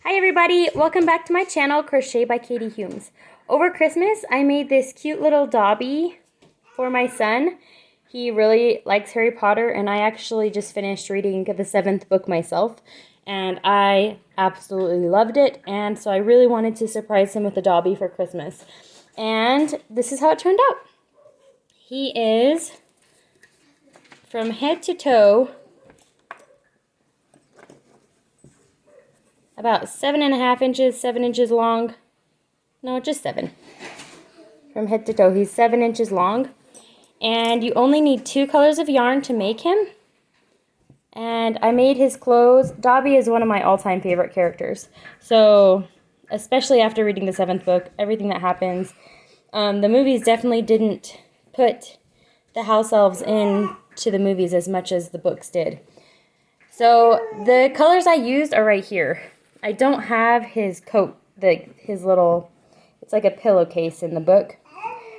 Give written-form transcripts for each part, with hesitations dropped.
Hi everybody, welcome back to my channel, Crochet by Katie Humes. Over Christmas, I made this cute little Dobby for my son. He really likes Harry Potter, and I actually just finished reading the 7th book myself, and I absolutely loved it, and so I really wanted to surprise him with a Dobby for Christmas. And this is how it turned out. He is, from head to toe, about 7.5 inches, 7 inches long. No, just 7. From head to toe, he's 7 inches long. And you only need 2 colors of yarn to make him. And I made his clothes. Dobby is one of my all-time favorite characters. So, especially after reading the 7th book, everything that happens. The movies definitely didn't put the house elves into the movies as much as the books did. So, the colors I used are right here. I don't have his coat, his little, it's like a pillowcase in the book.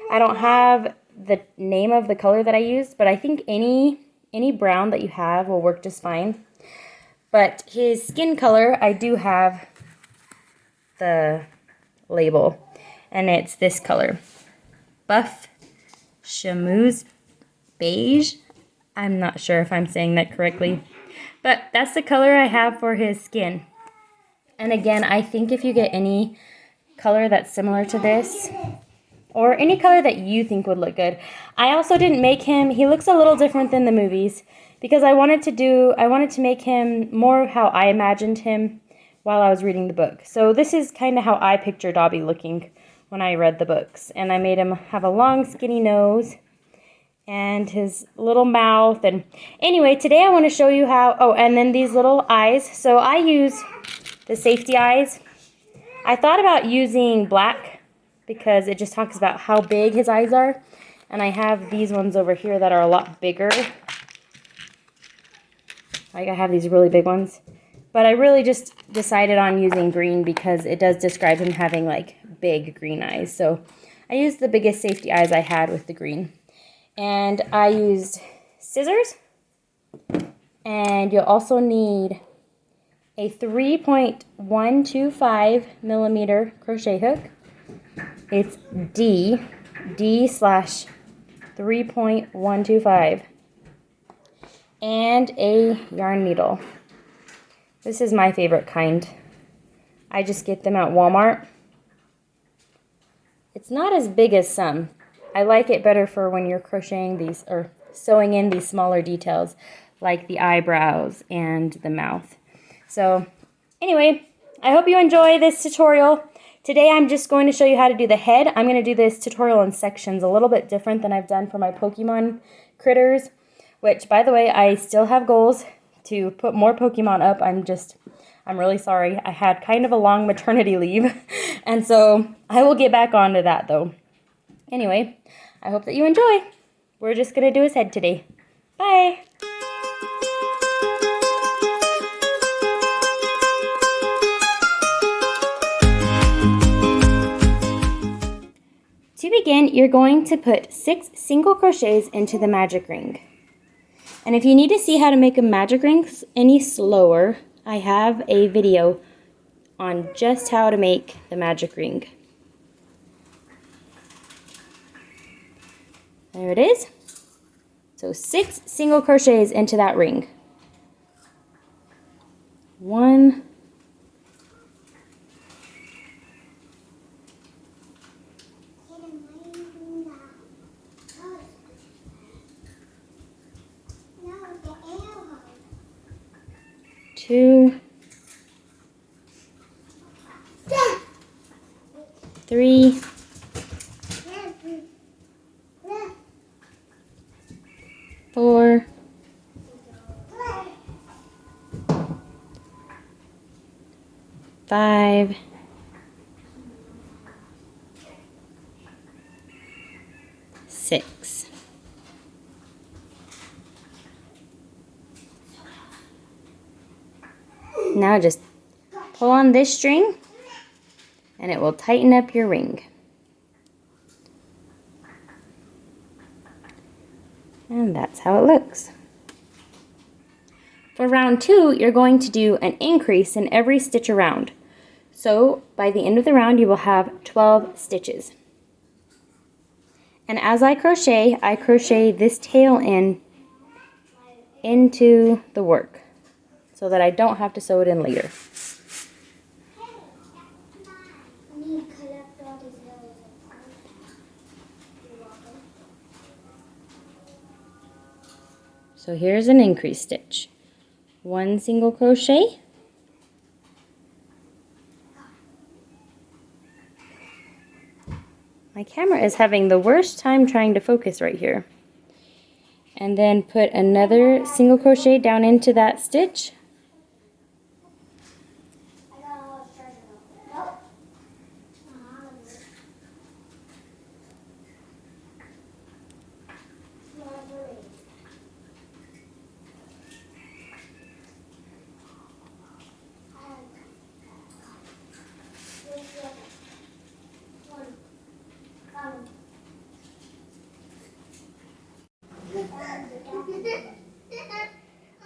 I don't have the name of the color that I used, but I think any brown that you have will work just fine. But his skin color, I do have the label, and it's this color. Buff Chamois Beige. I'm not sure if I'm saying that correctly, but that's the color I have for his skin. And again, I think if you get any color that's similar to this, or any color that you think would look good. I also didn't make him, he looks a little different than the movies, because I wanted to make him more how I imagined him while I was reading the book. So this is kind of how I picture Dobby looking when I read the books. And I made him have a long skinny nose and his little mouth. And anyway, today I want to show you how, oh, and then these little eyes. So I use the safety eyes. I thought about using black because it just talks about how big his eyes are. And I have these ones over here that are a lot bigger. Like I have these really big ones. But I really just decided on using green because it does describe him having like big green eyes. So I used the biggest safety eyes I had with the green. And I used scissors. And you'll also need a 3.125 millimeter crochet hook. It's D/3.125. And a yarn needle. This is my favorite kind. I just get them at Walmart. It's not as big as some. I like it better for when you're crocheting these or sewing in these smaller details like the eyebrows and the mouth. So anyway, I hope you enjoy this tutorial. Today I'm just going to show you how to do the head. I'm going to do this tutorial in sections, a little bit different than I've done for my Pokemon critters, which by the way, I still have goals to put more Pokemon up. I'm really sorry. I had kind of a long maternity leave, and so I will get back onto that though. Anyway, I hope that you enjoy. We're just going to do his head today. Bye! To begin, you're going to put 6 single crochets into the magic ring. And if you need to see how to make a magic ring any slower, I have a video on just how to make the magic ring. There it is. So 6 single crochets into that ring. 1, 2, 3, 4, 5, 6. Now just pull on this string and it will tighten up your ring. And that's how it looks. For round 2, you're going to do an increase in every stitch around. So by the end of the round, you will have 12 stitches. And as I crochet this tail into the work so that I don't have to sew it in later. So here's an increase stitch. 1 single crochet, my camera is having the worst time trying to focus right here. And then put another single crochet down into that stitch.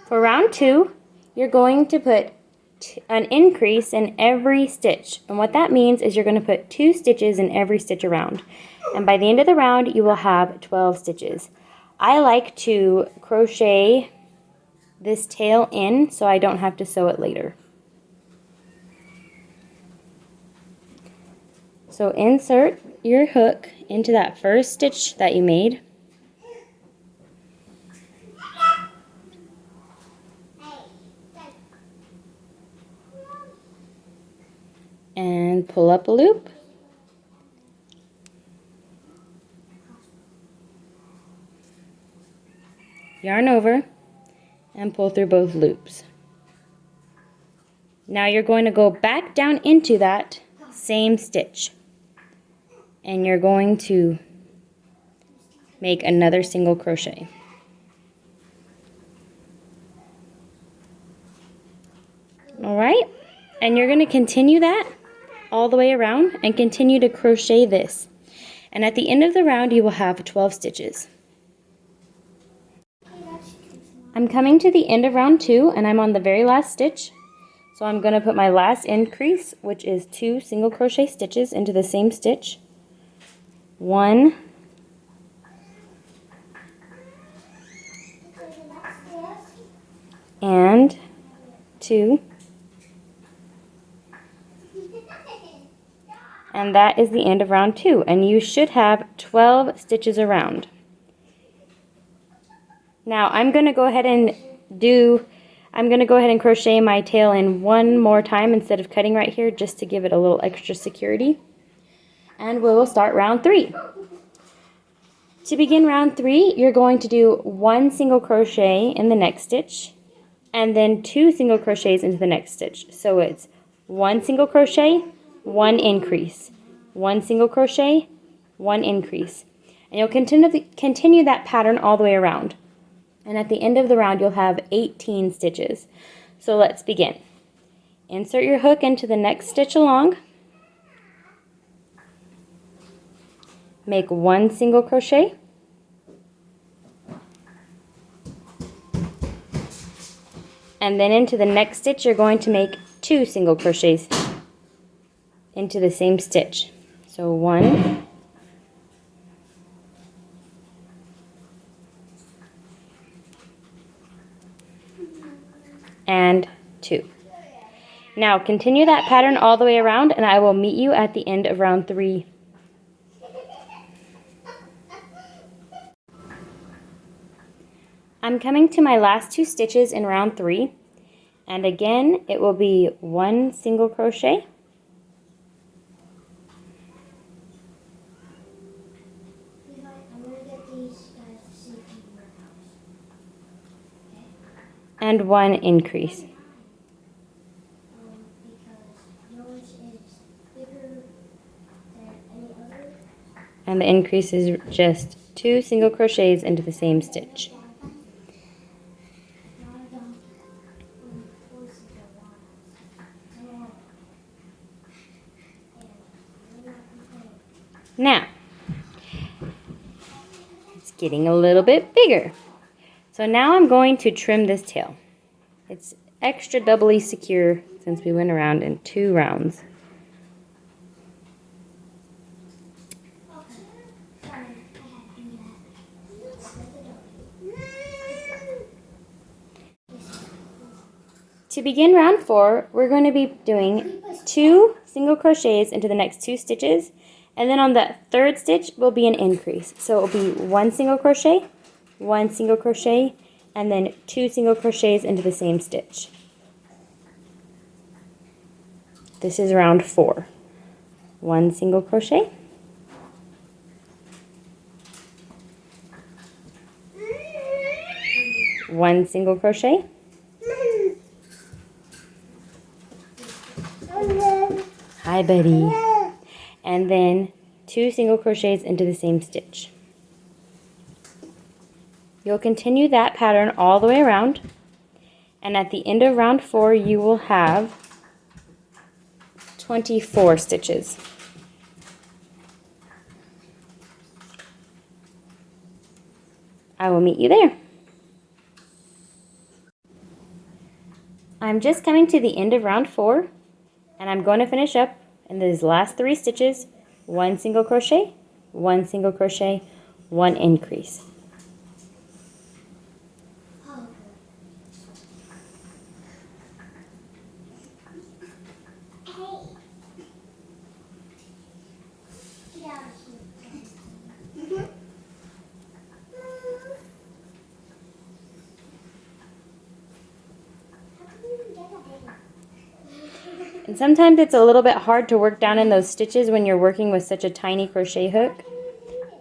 For round 2, you're going to put an increase in every stitch. And what that means is you're going to put 2 stitches in every stitch around. And by the end of the round, you will have 12 stitches. I like to crochet this tail in so I don't have to sew it later. So insert your hook into that first stitch that you made. And pull up a loop. Yarn over and pull through both loops. Now you're going to go back down into that same stitch. And you're going to make another single crochet. All right, and you're going to continue that all the way around and continue to crochet this. And at the end of the round, you will have 12 stitches. I'm coming to the end of round 2 and I'm on the very last stitch. So I'm going to put my last increase, which is 2 single crochet stitches into the same stitch. 1, and 2, and that is the end of round 2, and you should have 12 stitches around. Now I'm going to go ahead and crochet my tail in one more time instead of cutting right here, just to give it a little extra security. And we will start round 3. To begin round 3, you're going to do 1 single crochet in the next stitch, and then 2 single crochets into the next stitch. So it's 1 single crochet, 1 increase, 1 single crochet, 1 increase. And you'll continue that pattern all the way around. And at the end of the round, you'll have 18 stitches. So let's begin. Insert your hook into the next stitch along. Make 1 single crochet. And then into the next stitch, you're going to make 2 single crochets into the same stitch. So 1, and 2. Now continue that pattern all the way around, and I will meet you at the end of round 3. I'm coming to my last 2 stitches in round 3, and again it will be 1 single crochet, and 1 increase. And the increase is just 2 single crochets into the same stitch. Now, it's getting a little bit bigger. So now I'm going to trim this tail. It's extra doubly secure since we went around in 2 rounds. To begin round 4, we're going to be doing 2 single crochets into the next 2 stitches, and then on the 3rd stitch will be an increase. So it will be 1 single crochet, 1 single crochet, and then 2 single crochets into the same stitch. This is round 4. 1 single crochet, 1 single crochet, hi buddy, and then 2 single crochets into the same stitch. You'll continue that pattern all the way around, and at the end of round 4 you will have 24 stitches. I will meet you there. I'm just coming to the end of round 4, and I'm going to finish up in these last 3 stitches, 1 single crochet, 1 single crochet, 1 increase. And sometimes it's a little bit hard to work down in those stitches when you're working with such a tiny crochet hook,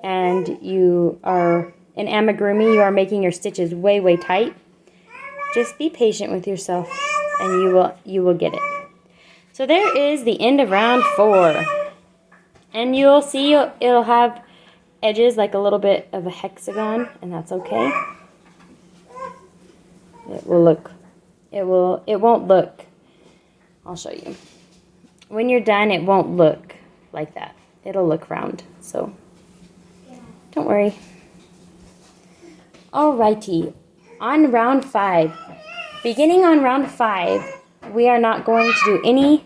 and you are in amigurumi, you are making your stitches way tight. Just be patient with yourself and you will get it. So there is the end of round 4, and you'll see it'll have edges like a little bit of a hexagon, and that's okay. It won't look, I'll show you. When you're done, it won't look like that. It'll look round, so don't worry. Alrighty, on round 5. Beginning on round 5, we are not going to do any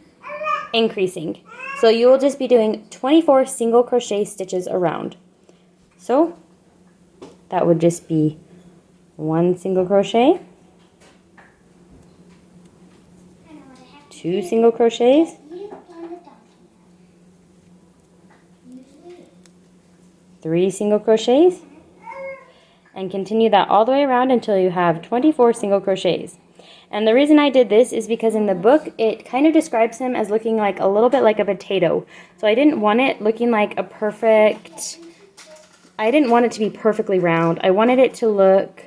increasing. So you will just be doing 24 single crochet stitches around. So that would just be 1 single crochet, 2 single crochets, 3 single crochets, and continue that all the way around until you have 24 single crochets. And the reason I did this is because in the book it kind of describes him as looking like a little bit like a potato. So I didn't want it looking like I didn't want it to be perfectly round. I wanted it to look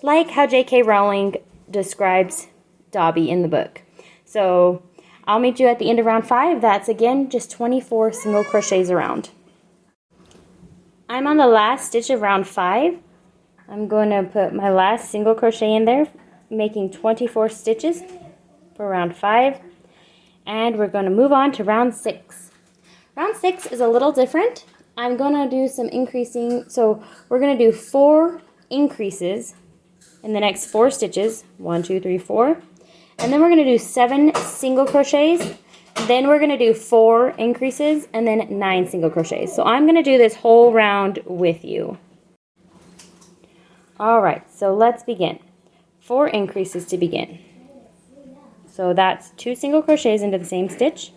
like how J.K. Rowling describes Dobby in the book. So I'll meet you at the end of round 5. That's again just 24 single crochets around. I'm on the last stitch of round 5. I'm going to put my last single crochet in there, making 24 stitches for round 5. And we're going to move on to round 6. Round 6 is a little different. I'm going to do some increasing. So we're going to do 4 increases in the next 4 stitches. 1, 2, 3, 4. And then we're going to do 7 single crochets. Then we're going to do 4 increases and then 9 single crochets. So I'm going to do this whole round with you. Alright, so let's begin. 4 increases to begin. So that's 2 single crochets into the same stitch.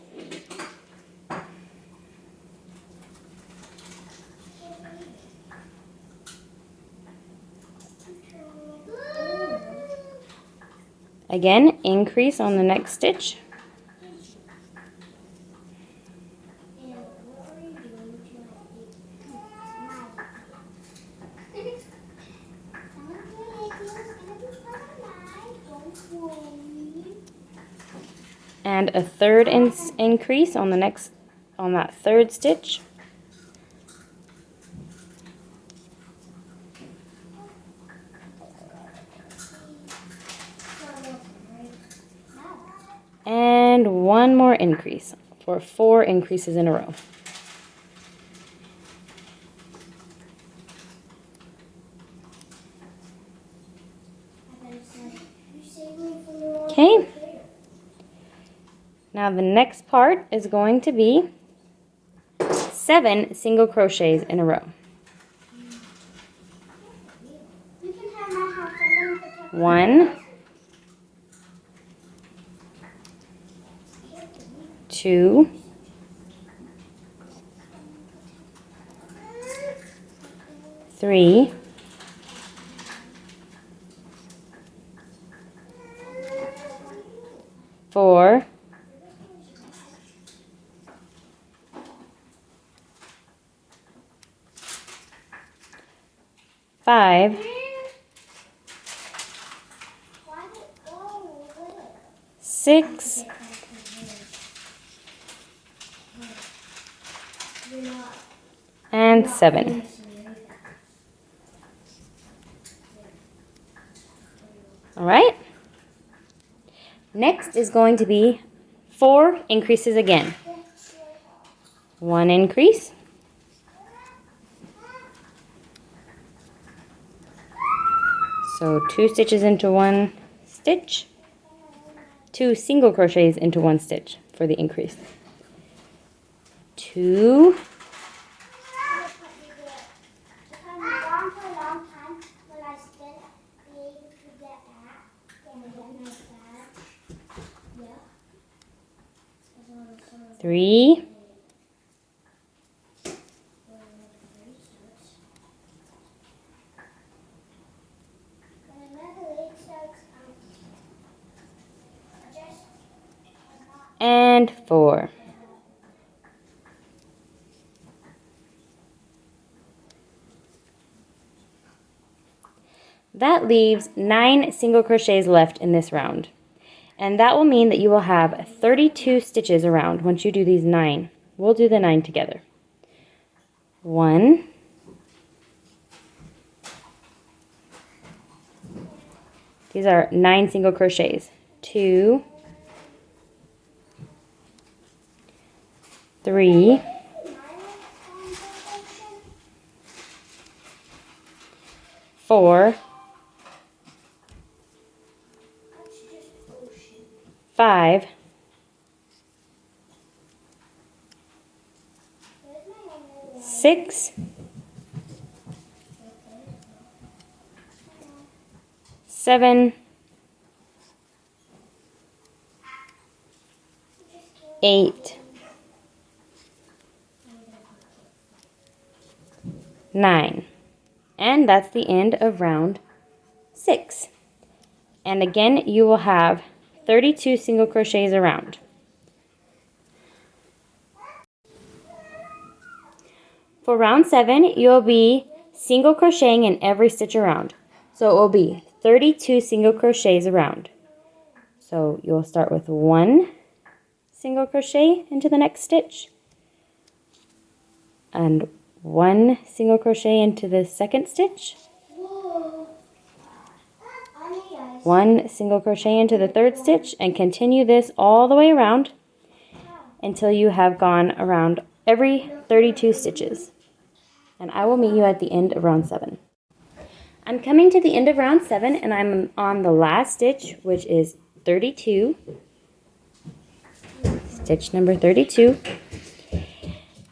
Again, increase on the next stitch. And a 3rd increase on that 3rd stitch. And 1 more increase for 4 increases in a row. Okay. Now the next part is going to be 7 single crochets in a row. 1, 2, 3, 4, 5, 6, and 7. All right. Next is going to be 4 increases again. 1 increase. So 2 stitches into 1 stitch. 2 single crochets into 1 stitch for the increase. 2. Three, 4. That leaves 9 single crochets left in this round. And that will mean that you will have 32 stitches around once you do these 9. We'll do the 9 together. 1, 'These are 9 single crochets. 2, 3, 4, 5, 6, 7, 8, 9. And that's the end of round 6. And again, you will have 32 single crochets around. For round 7, you'll be single crocheting in every stitch around. So it will be 32 single crochets around. So you'll start with 1 single crochet into the next stitch, and 1 single crochet into the second stitch, 1 single crochet into the third stitch, and continue this all the way around until you have gone around every 32 stitches. And I will meet you at the end of round 7. I'm coming to the end of round 7, and I'm on the last stitch, which is 32. Stitch number 32.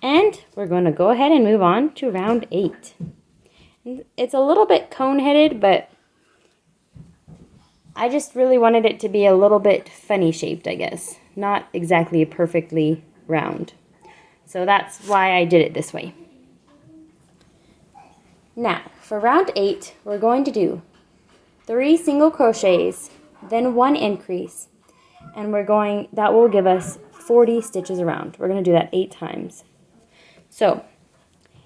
And we're going to go ahead and move on to round 8. It's a little bit cone-headed, but I just really wanted it to be a little bit funny shaped, I guess. Not exactly perfectly round. So that's why I did it this way. Now, for round 8, we're going to do 3 single crochets, then 1 increase, and that will give us 40 stitches around. We're going to do that 8 times. So,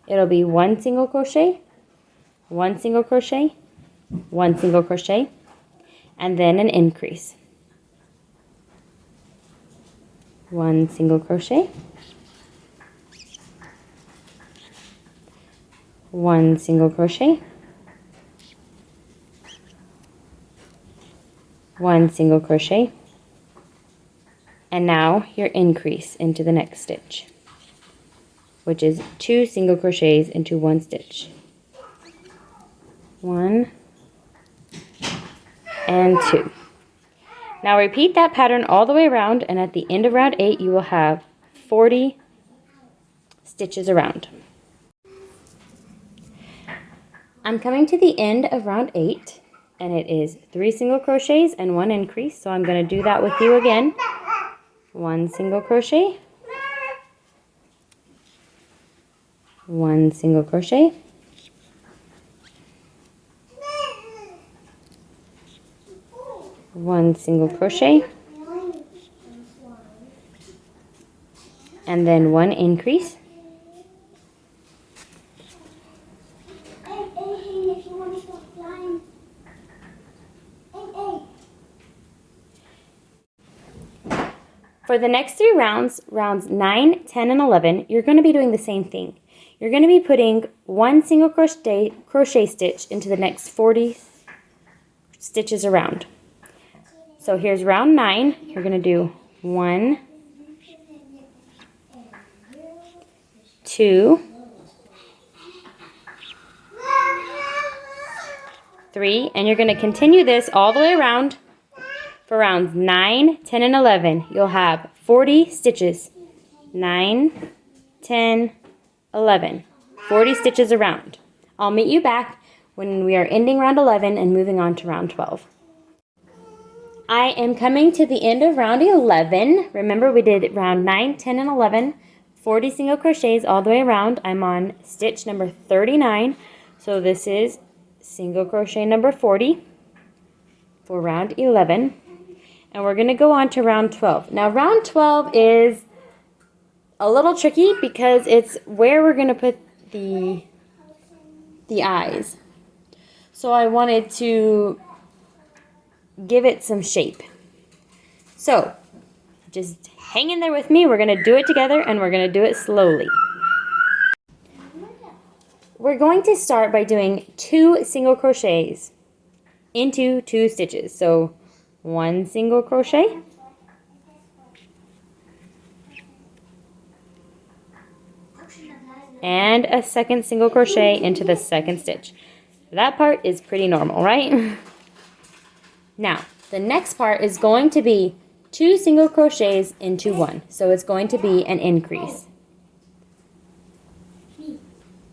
it'll be 1 single crochet, 1 single crochet, 1 single crochet, and then an increase. 1 single crochet, 1 single crochet, 1 single crochet, and now your increase into the next stitch, which is 2 single crochets into 1 stitch. 1 and 2. Now repeat that pattern all the way around, and at the end of round 8 you will have 40 stitches around. I'm coming to the end of round 8, and it is 3 single crochets and 1 increase, so I'm going to do that with you again. 1 single crochet, 1 single crochet, 1 single crochet, and then 1 increase, For the next 3 rounds, rounds 9, 10, and 11, you're going to be doing the same thing. You're going to be putting 1 single crochet stitch into the next 40 stitches around. So here's round 9. You're going to do 1, 2, 3, and you're going to continue this all the way around. For rounds 9, 10, and 11, you'll have 40 stitches. 9, 10, 11. 40 stitches around. I'll meet you back when we are ending round 11 and moving on to round 12. I am coming to the end of round 11. Remember, we did round 9, 10, and 11. 40 single crochets all the way around. I'm on stitch number 39. So this is single crochet number 40 for round 11. And we're going to go on to round 12. Now, round 12 is a little tricky because it's where we're going to put the eyes. So I wanted to give it some shape. So just hang in there with me. We're going to do it together, and we're going to do it slowly. We're going to start by doing 2 single crochets into 2 stitches. So 1 single crochet, and a second single crochet into the second stitch. That part is pretty normal, right? Now, the next part is going to be 2 single crochets into 1. So it's going to be an increase.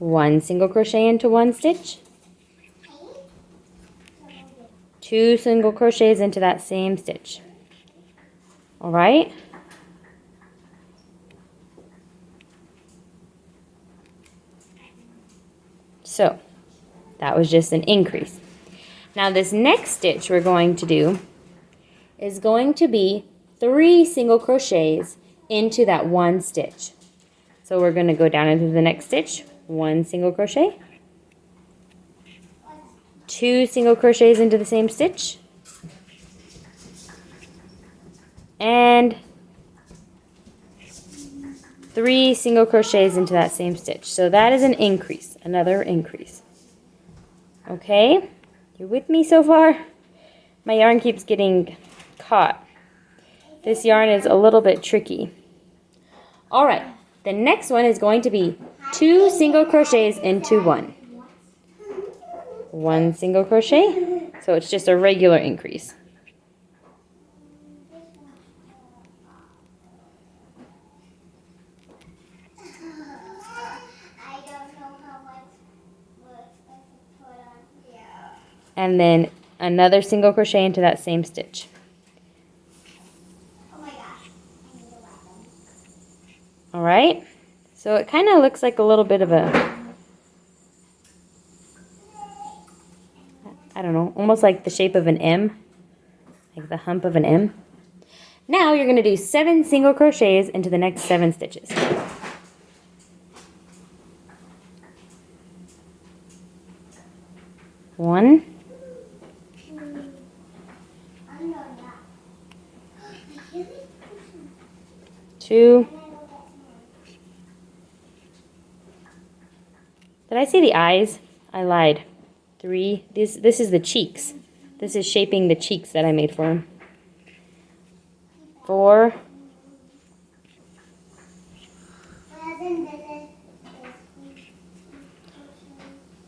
1 single crochet into 1 stitch, 2 single crochets into that same stitch. All right? So, that was just an increase. Now this next stitch we're going to do is going to be 3 single crochets into that 1 stitch. So we're going to go down into the next stitch, 1 single crochet, 2 single crochets into the same stitch, and 3 single crochets into that same stitch. So that is an increase, another increase. Okay, you're with me so far? My yarn keeps getting caught. This yarn is a little bit tricky. All right, the next one is going to be 2 single crochets into 1. 1 single crochet, so it's just a regular increase. And then another single crochet into that same stitch. All right, so it kind of looks like a little bit of a, I don't know, almost like the shape of an M, like the hump of an M. Now you're going to do 7 single crochets into the next 7 stitches. One, 2. Did I see the eyes? I lied. 3. This is the cheeks. This is shaping the cheeks that I made for him. 4.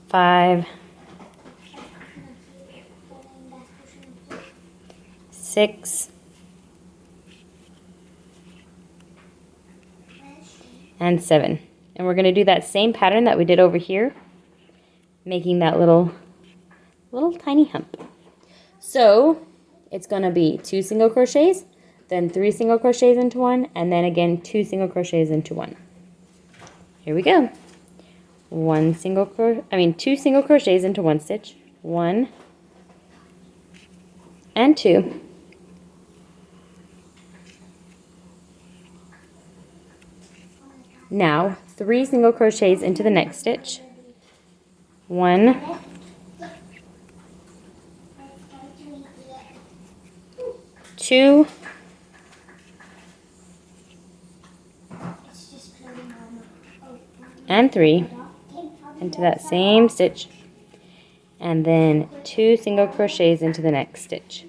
5. 6. And 7. And we're going to do that same pattern that we did over here, making that little tiny hump. So it's going to be 2 single crochets, then 3 single crochets into one, and then again 2 single crochets into one. Here we go. 2 single crochets into one stitch, 1 and 2. Now 3 single crochets into the next stitch, 1, 2, and 3 into that same stitch, and then 2 single crochets into the next stitch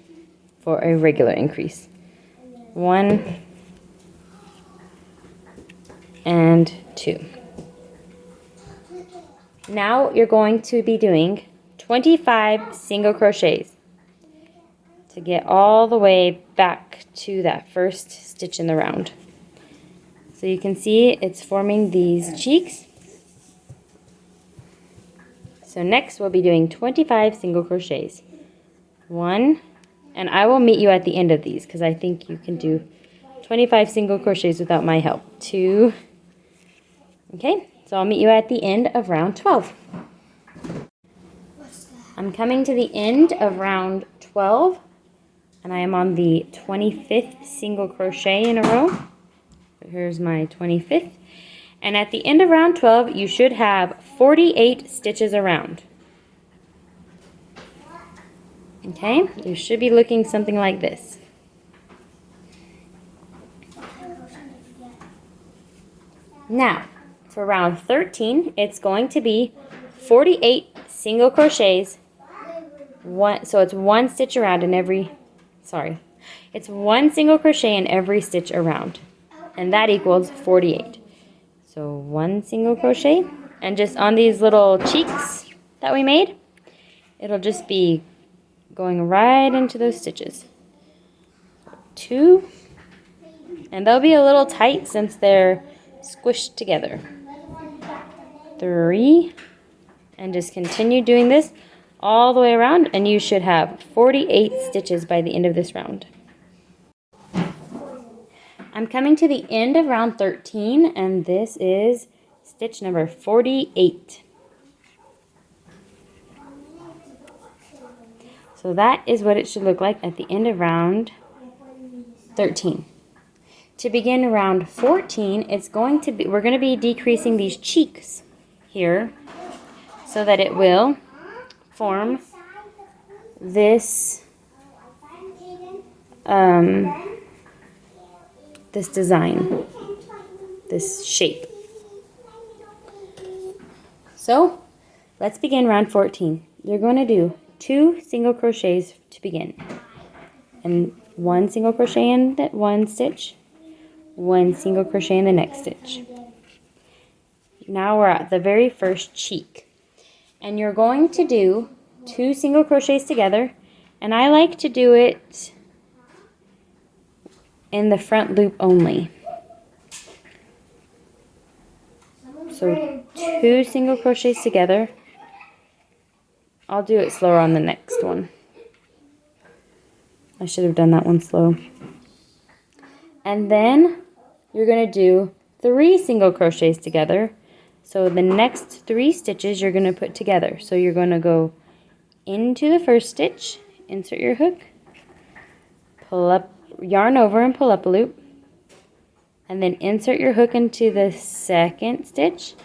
for a regular increase. 1 and 2. Now you're going to be doing 25 single crochets to get all the way back to that first stitch in the round. So you can see it's forming these cheeks. So next we'll be doing 25 single crochets. 1, and I will meet you at the end of these because I think you can do 25 single crochets without my help. 2. Okay, so I'll meet you at the end of round 12. I'm coming to the end of round 12, and I am on the 25th single crochet in a row. So here's my 25th. And at the end of round 12, you should have 48 stitches around. Okay, you should be looking something like this. Now, for round 13, it's going to be 48 single crochets. So it's 1 stitch around in every, it's 1 single crochet in every stitch around. And that equals 48. So 1 single crochet, and just on these little cheeks that we made, it'll just be going right into those stitches. 2, and they'll be a little tight since they're squished together. 3, and just continue doing this all the way around, and you should have 48 stitches by the end of this round. I'm coming to the end of round 13, and this is stitch number 48. So that is what it should look like at the end of round 13. To begin round 14, we're going to be decreasing these cheeks here so that it will form this this design, this shape. So let's begin round 14. You're going to do 2 single crochets to begin, and 1 single crochet in that one stitch, 1 single crochet in the next stitch. Now we're at the very first cheek, and you're going to do 2 single crochets together, and I like to do it in the front loop only. So 2 single crochets together. I'll do it slower on the next one. I should have done that one slow. And then you're going to do 3 single crochets together. So the next 3 stitches you're going to put together. So you're going to go into the first stitch, insert your hook, pull up, yarn over and pull up a loop, and then insert your hook into the second stitch,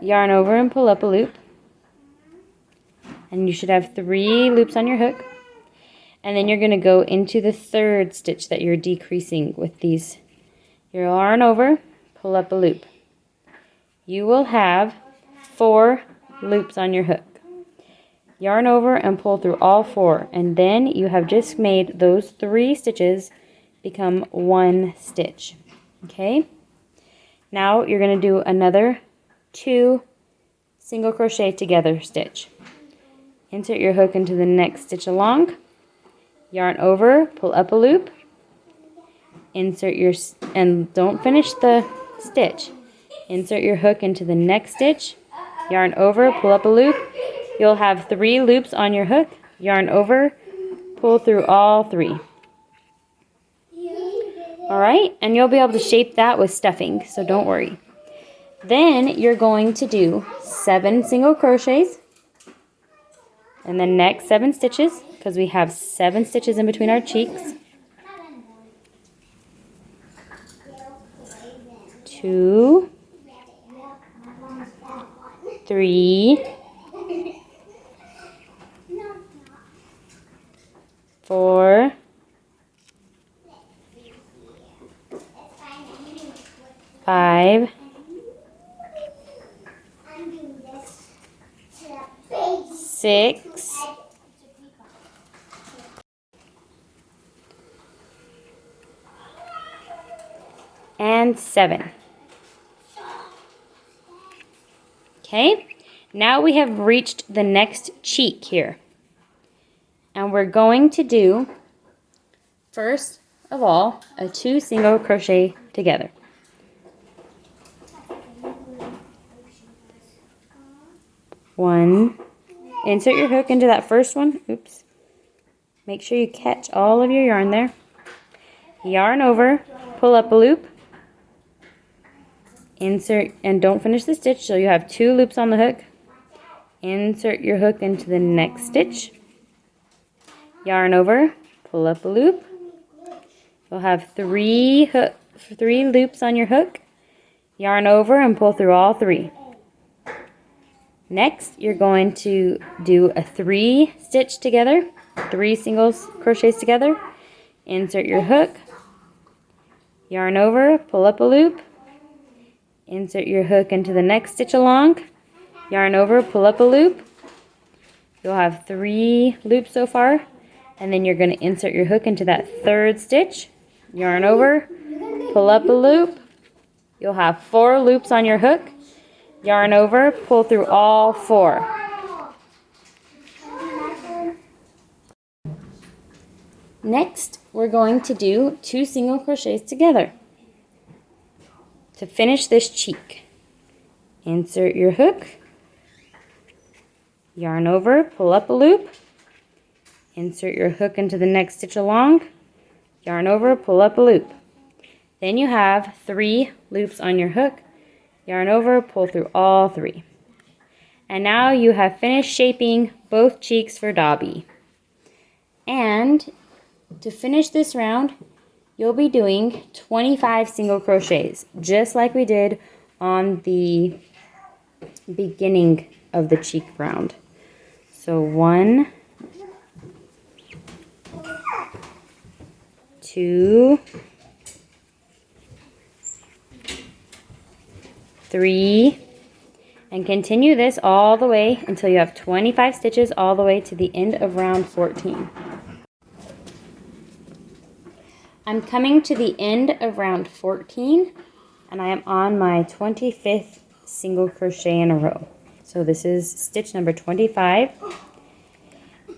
yarn over and pull up a loop, and you should have 3 loops on your hook. And then you're going to go into the third stitch that you're decreasing with these. You yarn over, pull up a loop. You will have 4 loops on your hook. Yarn over and pull through all 4, and then you have just made those 3 stitches become 1 stitch. Okay? Now you're going to do another 2 single crochet together stitch. Insert your hook into the next stitch along, yarn over, pull up a loop, insert your, and don't finish the stitch. Insert your hook into the next stitch, yarn over, pull up a loop. You'll have 3 loops on your hook, yarn over, pull through all 3. All right, and you'll be able to shape that with stuffing, so don't worry. Then you're going to do 7 single crochets in the next 7 stitches, because we have 7 stitches in between our cheeks. 2, 3, 4, 5, 6, and 7. Okay, now we have reached the next cheek here. And we're going to do, first of all, a 2 single crochet together. 1, insert your hook into that first one. Oops. Make sure you catch all of your yarn there. Yarn over, pull up a loop, insert, and don't finish the stitch, so you have 2 loops on the hook. Insert your hook into the next stitch. Yarn over, pull up a loop. You'll have 3 loops on your hook. Yarn over and pull through all 3. Next, you're going to do a 3 stitch together, 3 single crochets together. Insert your hook, yarn over, pull up a loop, insert your hook into the next stitch along, yarn over, pull up a loop. You'll have 3 loops so far, and then you're going to insert your hook into that 3rd stitch, yarn over, pull up a loop. You'll have 4 loops on your hook. Yarn over, pull through all 4. Next, we're going to do 2 single crochets together. To finish this cheek, insert your hook, yarn over, pull up a loop, insert your hook into the next stitch along, yarn over, pull up a loop. Then you have 3 loops on your hook. Yarn over, pull through all 3. And now you have finished shaping both cheeks for Dobby. And to finish this round, you'll be doing 25 single crochets, just like we did on the beginning of the cheek round. So 1, 2, 3, and continue this all the way until you have 25 stitches all the way to the end of round 14. I'm coming to the end of round 14, and I am on my 25th single crochet in a row. So this is stitch number 25,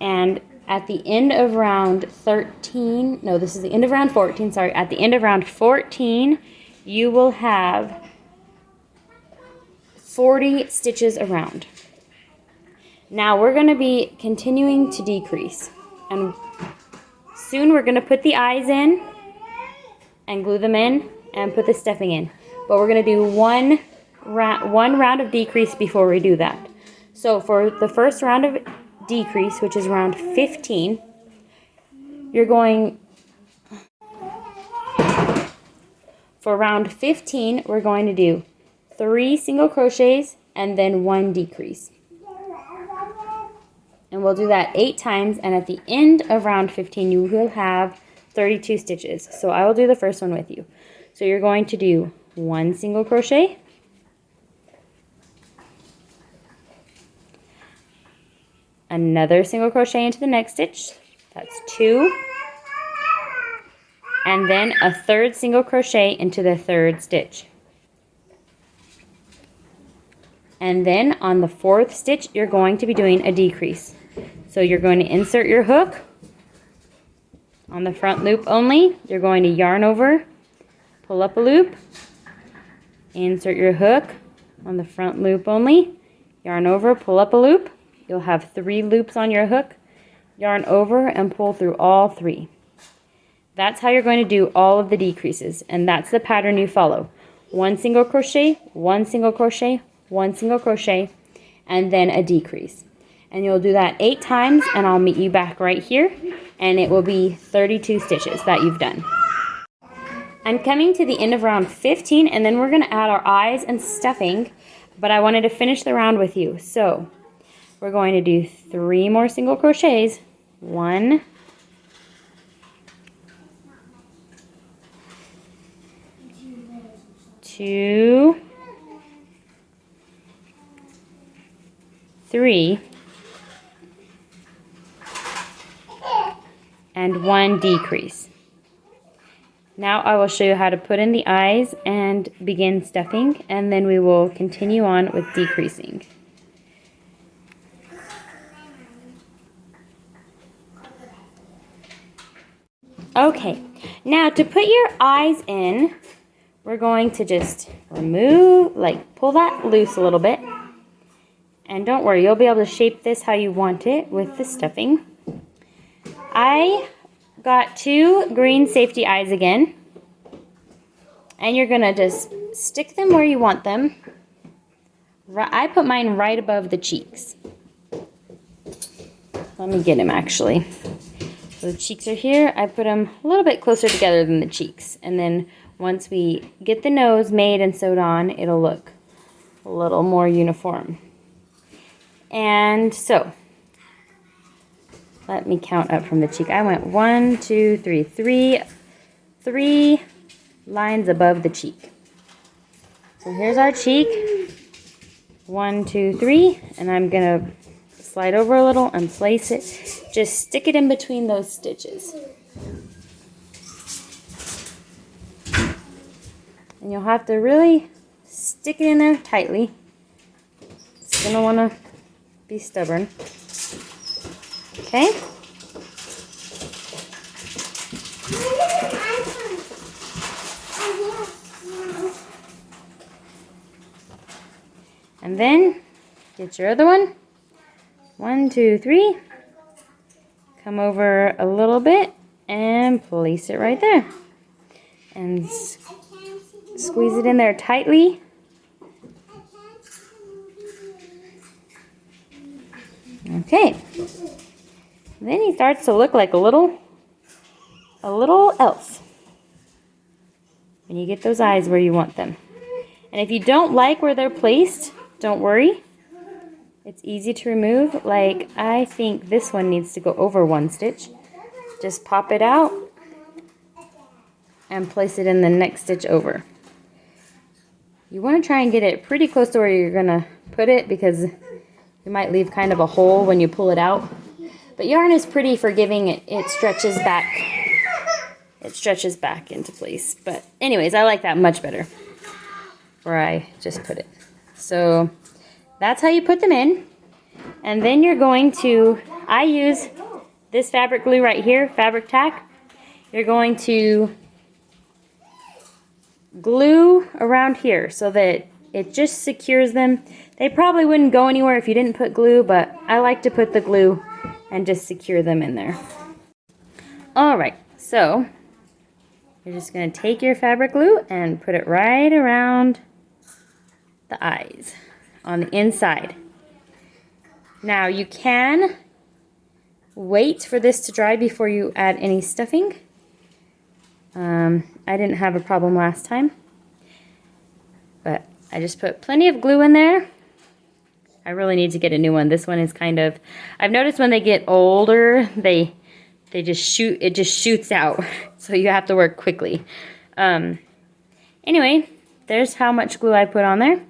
and at the end of round 13, no, this is the end of round 14, sorry, at the end of round 14, you will have 40 stitches around. Now we're going to be continuing to decrease, and soon we're going to put the eyes in and glue them in and put the stuffing in. But we're going to do one round of decrease before we do that. So for the first round of decrease, which is round 15, you're going, for round 15, we're going to do 3 single crochets and then 1 decrease. And we'll do that 8 times, and at the end of round 15 you will have 32 stitches. So I will do the first one with you. So you're going to do 1 single crochet, another single crochet into the next stitch, that's 2, and then a 3rd single crochet into the 3rd stitch. And then on the 4th stitch, you're going to be doing a decrease. So you're going to insert your hook on the front loop only. You're going to yarn over, pull up a loop, insert your hook on the front loop only, yarn over, pull up a loop. You'll have 3 loops on your hook, yarn over and pull through all 3. That's how you're going to do all of the decreases, and that's the pattern you follow. 1 single crochet, 1 single crochet, 1 single crochet, and then a decrease. And you'll do that 8 times, and I'll meet you back right here, and it will be 32 stitches that you've done. I'm coming to the end of round 15, and then we're going to add our eyes and stuffing, but I wanted to finish the round with you. So we're going to do 3 more single crochets. 1, 2, 3, and 1 decrease. Now I will show you how to put in the eyes and begin stuffing, and then we will continue on with decreasing. Okay, now to put your eyes in, we're going to just remove, pull that loose a little bit. And don't worry, you'll be able to shape this how you want it with the stuffing. I got 2 green safety eyes again. And you're going to just stick them where you want them. I put mine right above the cheeks. Let me get him actually. So the cheeks are here. I put them a little bit closer together than the cheeks. And then once we get the nose made and sewed on, it'll look a little more uniform. And so, let me count up from the cheek. I went 1, 2, 3, 3 lines above the cheek. So here's our cheek. 1, 2, 3, and I'm gonna slide over a little and place it. Just stick it in between those stitches. And you'll have to really stick it in there tightly. It's gonna wanna be stubborn. Okay? And then get your other one. 1, 2, 3. Come over a little bit and place it right there. And squeeze it in there tightly. Okay. Then he starts to look like a little elf. When you get those eyes where you want them. And if you don't like where they're placed, don't worry. It's easy to remove. Like, I think this one needs to go over 1 stitch. Just pop it out and place it in the next stitch over. You want to try and get it pretty close to where you're going to put it, because you might leave kind of a hole when you pull it out. But yarn is pretty forgiving. It stretches back. It stretches back into place. But anyways, I like that much better where I just put it. So that's how you put them in. And then you're going to, I use this fabric glue right here, fabric tack. You're going to glue around here so that it just secures them. They probably wouldn't go anywhere if you didn't put glue, but I like to put the glue and just secure them in there. Alright, so you're just going to take your fabric glue and put it right around the eyes on the inside. Now you can wait for this to dry before you add any stuffing. I didn't have a problem last time, but I just put plenty of glue in there. I really need to get a new one. This one is kind of, I've noticed when they get older, it just shoots out. So you have to work quickly. Anyway, there's how much glue I put on there.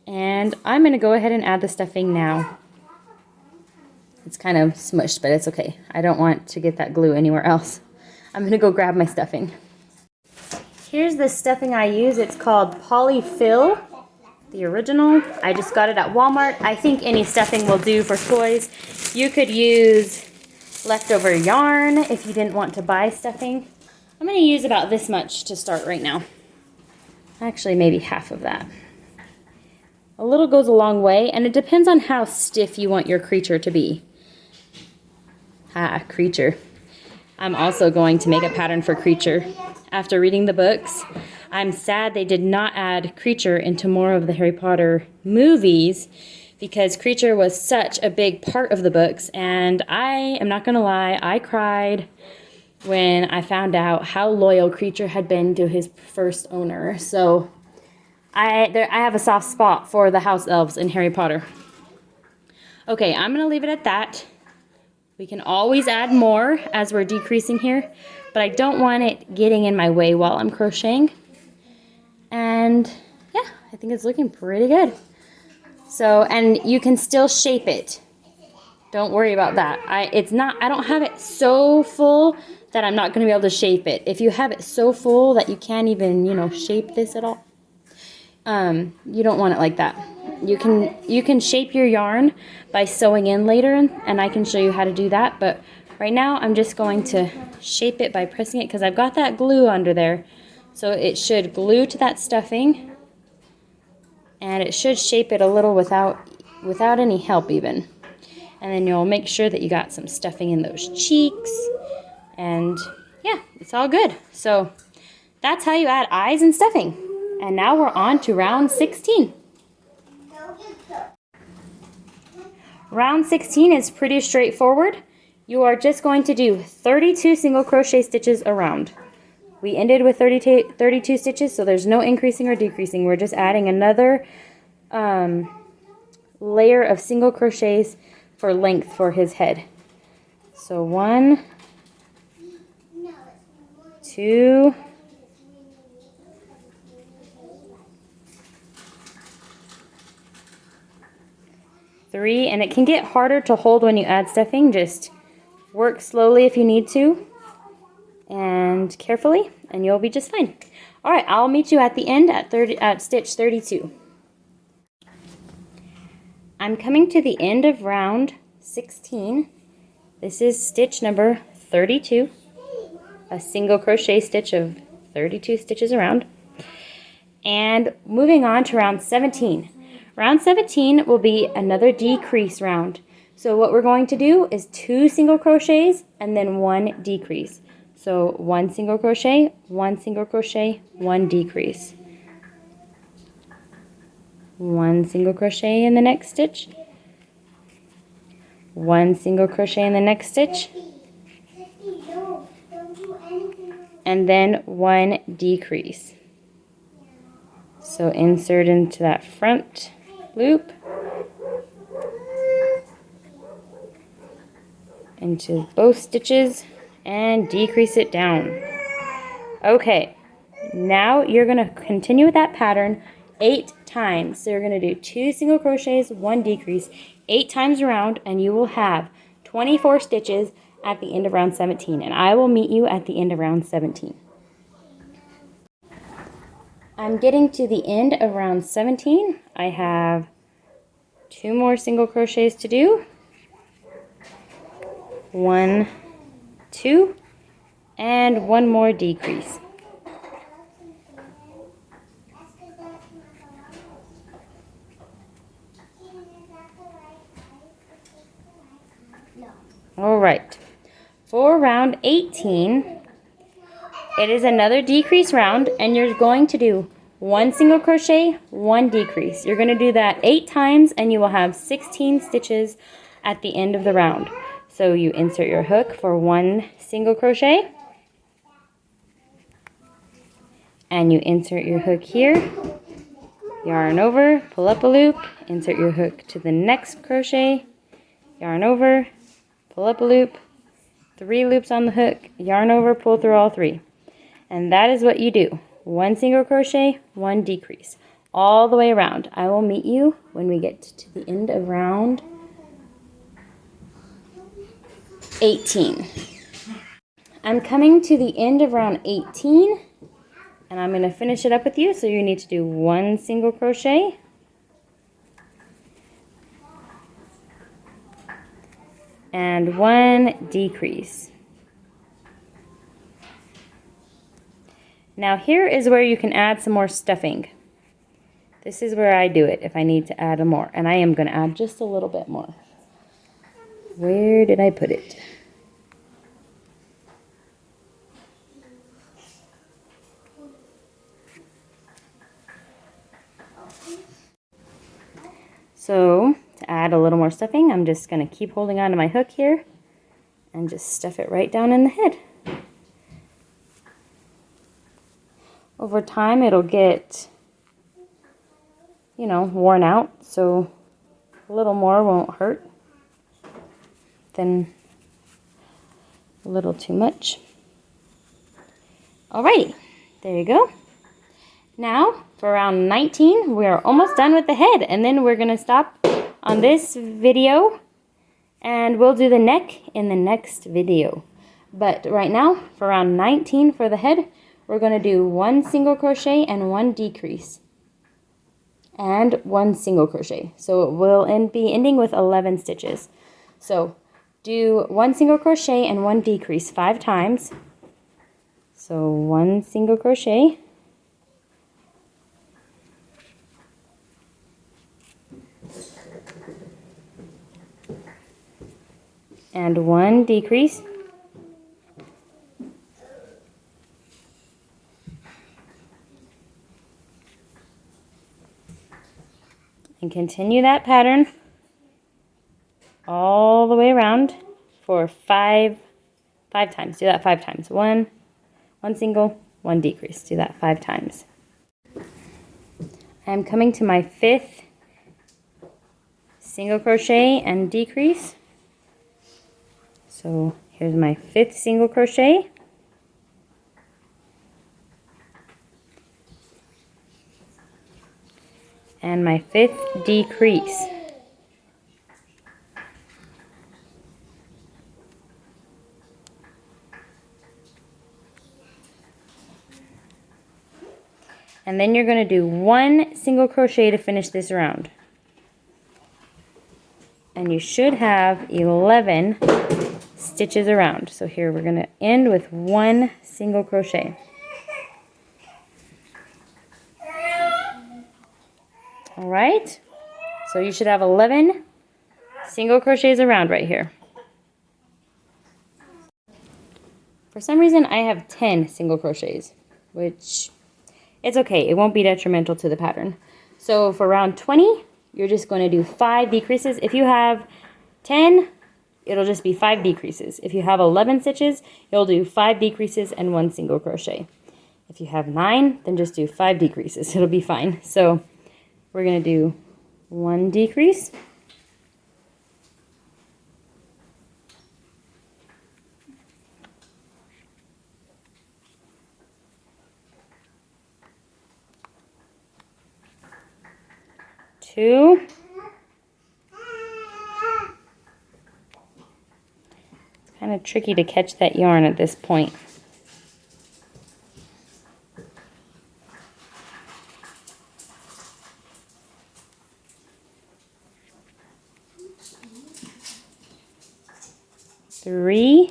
And I'm going to go ahead and add the stuffing now. It's kind of smushed, but it's okay. I don't want to get that glue anywhere else. I'm going to go grab my stuffing. Here's the stuffing I use. It's called Polyfill, the original. I just got it at Walmart. I think any stuffing will do for toys. You could use leftover yarn if you didn't want to buy stuffing. I'm going to use about this much to start right now. Actually, maybe half of that. A little goes a long way, and it depends on how stiff you want your creature to be. Creature. I'm also going to make a pattern for Creature. After reading the books, I'm sad they did not add Creature into more of the Harry Potter movies because Creature was such a big part of the books, and I am not gonna lie, I cried when I found out how loyal Creature had been to his first owner. So I have a soft spot for the house elves in Harry Potter. Okay, I'm gonna leave it at that. We can always add more as we're decreasing here, but I don't want it getting in my way while I'm crocheting. And yeah, I think it's looking pretty good. So, and you can still shape it. Don't worry about that. I don't have it so full that I'm not gonna be able to shape it. If you have it so full that you can't even, shape this at all, you don't want it like that. You can shape your yarn by sewing in later, and I can show you how to do that, but right now I'm just going to shape it by pressing it because I've got that glue under there. So it should glue to that stuffing, and it should shape it a little without any help even. And then you'll make sure that you got some stuffing in those cheeks, and yeah, it's all good. So that's how you add eyes and stuffing. And now we're on to round 16. Round 16 is pretty straightforward. You are just going to do 32 single crochet stitches around. We ended with 32 stitches, so there's no increasing or decreasing. We're just adding another layer of single crochets for length for his head. So 1, 2, 3, and it can get harder to hold when you add stuffing. Just work slowly if you need to, and carefully, and you'll be just fine. All right, I'll meet you at the end at stitch 32. I'm coming to the end of round 16. This is stitch number 32, a single crochet stitch of 32 stitches around, and moving on to round 17. Round 17 will be another decrease round. So what we're going to do is 2 single crochets and then 1 decrease. So 1 single crochet, 1 single crochet, 1 decrease. 1 single crochet in the next stitch. 1 single crochet in the next stitch. And then 1 decrease. So insert into that front loop, into both stitches, and decrease it down. Okay, now you're going to continue with that pattern 8 times. So you're going to do 2 single crochets, 1 decrease, 8 times around, and you will have 24 stitches at the end of round 17, and I will meet you at the end of round 17. I'm getting to the end of round 17. I have 2 more single crochets to do. 1, 2, and 1 more decrease. All right, for round 18, it is another decrease round, and you're going to do 1 single crochet, 1 decrease. You're going to do that 8 times, and you will have 16 stitches at the end of the round. So you insert your hook for 1 single crochet, and you insert your hook here, yarn over, pull up a loop, insert your hook to the next crochet, yarn over, pull up a loop, 3 loops on the hook, yarn over, pull through all 3. And that is what you do. 1 single crochet, 1 decrease, all the way around. I will meet you when we get to the end of round 18. I'm coming to the end of round 18, and I'm going to finish it up with you. So you need to do 1 single crochet, and 1 decrease. Now here is where you can add some more stuffing. This is where I do it if I need to add more, and I am going to add just a little bit more. Where did I put it? So to add a little more stuffing, I'm just going to keep holding on to my hook here and just stuff it right down in the head. Over time it'll get, you know, worn out, so a little more won't hurt than a little too much. Alrighty, there you go. Now for round 19, we're almost done with the head, and then we're going to stop on this video and we'll do the neck in the next video. But right now, for round 19 for the head, we're going to do 1 single crochet and 1 decrease. And 1 single crochet. So it will be ending with 11 stitches. So do 1 single crochet and 1 decrease 5 times. So 1 single crochet. And 1 decrease. And continue that pattern all the way around for five times. Do that 5 times. 1 single, 1 decrease. Do that 5 times. I'm coming to my 5th single crochet and decrease. So here's my 5th single crochet. And my 5th decrease. And then you're going to do 1 single crochet to finish this round. And you should have 11 stitches around. So here we're going to end with 1 single crochet. All right, so you should have 11 single crochets around right here. For some reason, I have 10 single crochets, which it's okay. It won't be detrimental to the pattern. So for round 20, you're just going to do 5 decreases. If you have 10, it'll just be 5 decreases. If you have 11 stitches, you'll do 5 decreases and 1 single crochet. If you have 9, then just do 5 decreases. It'll be fine. So we're going to do 1 decrease. Two. It's kind of tricky to catch that yarn at this point. 3,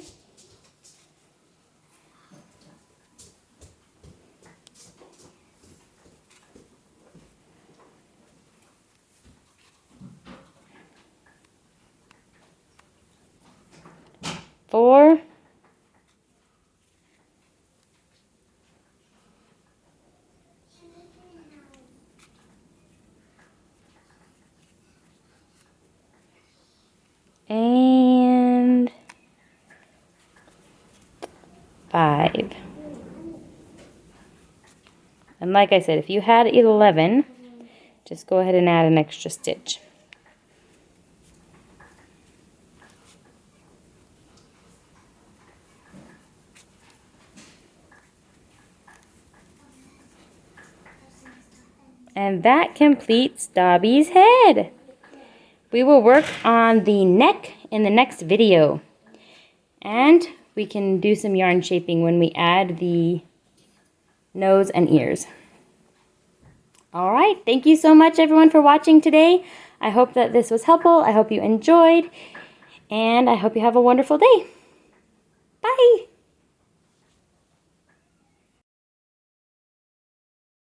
4, and 5. And like I said, if you had 11, just go ahead and add an extra stitch. And that completes Dobby's head. We will work on the neck in the next video. And we can do some yarn shaping when we add the nose and ears. All right, thank you so much everyone for watching today. I hope that this was helpful. I hope you enjoyed, and I hope you have a wonderful day. Bye.